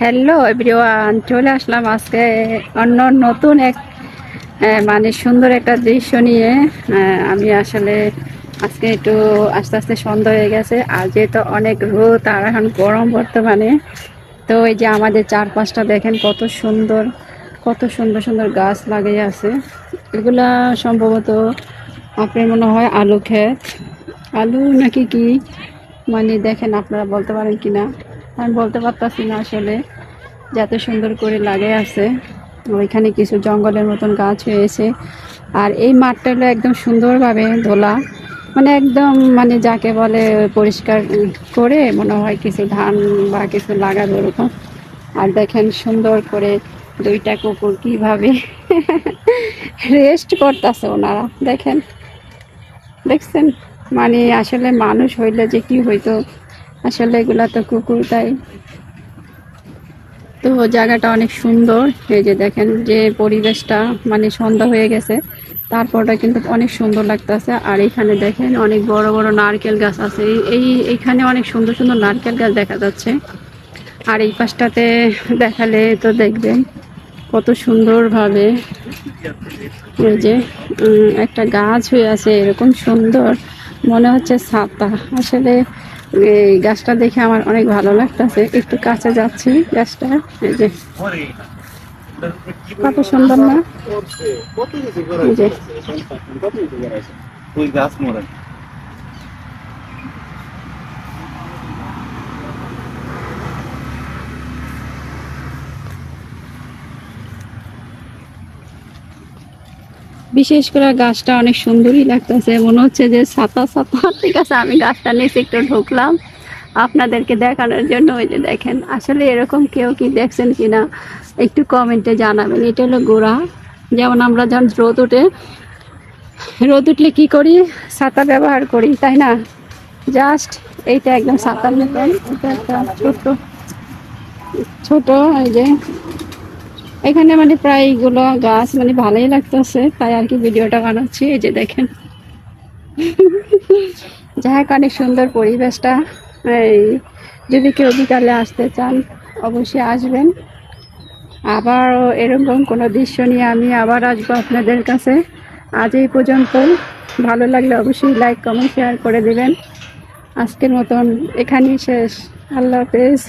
Hello everyone, চলে আসলাম আজকে অন্য নতুন এক মানে সুন্দর একটা দৃশ্য নিয়ে। আমি আসলে আজকে একটু আস্তে আস্তে সন্ধ্যা হয়ে গেছে, আর যেহেতু অনেক রোদ আর এখন গরম বর্তমানে। তো এই যে আমাদের চারপাশটা দেখেন কত সুন্দর, কত সুন্দর সুন্দর গাছ লাগিয়ে আছে। এগুলা সম্ভবত আপনার মনে হয় আলু ক্ষেত, আলু নাকি কি, মানে দেখেন আপনারা বলতে পারেন কিনা, আমি বলতে পারতাছি না আসলে। যত সুন্দর করে লাগে আছে, ওইখানে কিছু জঙ্গলের মতন গাছ হয়েছে। আর এই মাঠটা হলো একদম সুন্দরভাবে ধোলা, মানে একদম মানে যাকে বলে পরিষ্কার করে মনে হয় কিছু ধান বা কিছু লাগাবে ওরকম। আর দেখেন সুন্দর করে দুইটা কুকুর কিভাবে রেস্ট করতেছে ওনারা, দেখেন, দেখছেন? মানে আসলে মানুষ হইলে যে কি হইতো, আসলে এগুলা তো কুকুর, তাই। তো জায়গাটা অনেক সুন্দর। এই যে দেখেন যে পরিবেশটা, মানে সন্ধ্যা হয়ে গেছে, তারপরটা কিন্তু অনেক সুন্দর লাগতেছে। আর এখানে দেখেন অনেক বড় বড় নারকেল গাছ আছে, এইখানে অনেক সুন্দর সুন্দর নারকেল গাছ দেখা যাচ্ছে। আর এই পাশটাতে দেখালে তো দেখবেন কত সুন্দরভাবে এই যে একটা গাছ হয়ে আছে এরকম সুন্দর, মনে হচ্ছে ছাতা। আসলে এই গাছটা দেখে আমার অনেক ভালো লাগতেছে, একটু কাছে যাচ্ছি গাছটা। এই যে কত সুন্দর না, এই যে বিশেষ করে গাছটা অনেক সুন্দরই লাগতেছে, মনে হচ্ছে যে ছাতা ছাতা। ঠিক আছে, আমি গাছটা নিচে একটু ঢুকলাম আপনাদেরকে দেখানোর জন্য। ওই যে দেখেন, আসলে এরকম কেউ কি দেখছেন কিনা একটু কমেন্টে জানাবেন। এটা হলো গোড়া, যেমন আমরা যখন রোদ উঠলে কি করি, ছাতা ব্যবহার করি, তাই না? জাস্ট এইটা একদম ছাতার মতন, এটা একটা ছোট ছোট। এই যে এখানে মানে প্রায় এগুলো গাছ, মানে ভালোই লাগতেছে, তাই আর কি ভিডিওটা বানাচ্ছি। এই যে দেখেন, যাই হোক অনেক সুন্দর পরিবেশটা। এই যদি কেউ বিকালে আসতে চান অবশ্যই আসবেন। আবার এরকম কোনো দৃশ্য নিয়ে আমি আবার আসবো আপনাদের কাছে। আজ এই পর্যন্ত, ভালো লাগলে অবশ্যই লাইক কমেন্ট শেয়ার করে দিবেন। আজকের মতন এখানেই শেষ। আল্লাহ হাফেজ।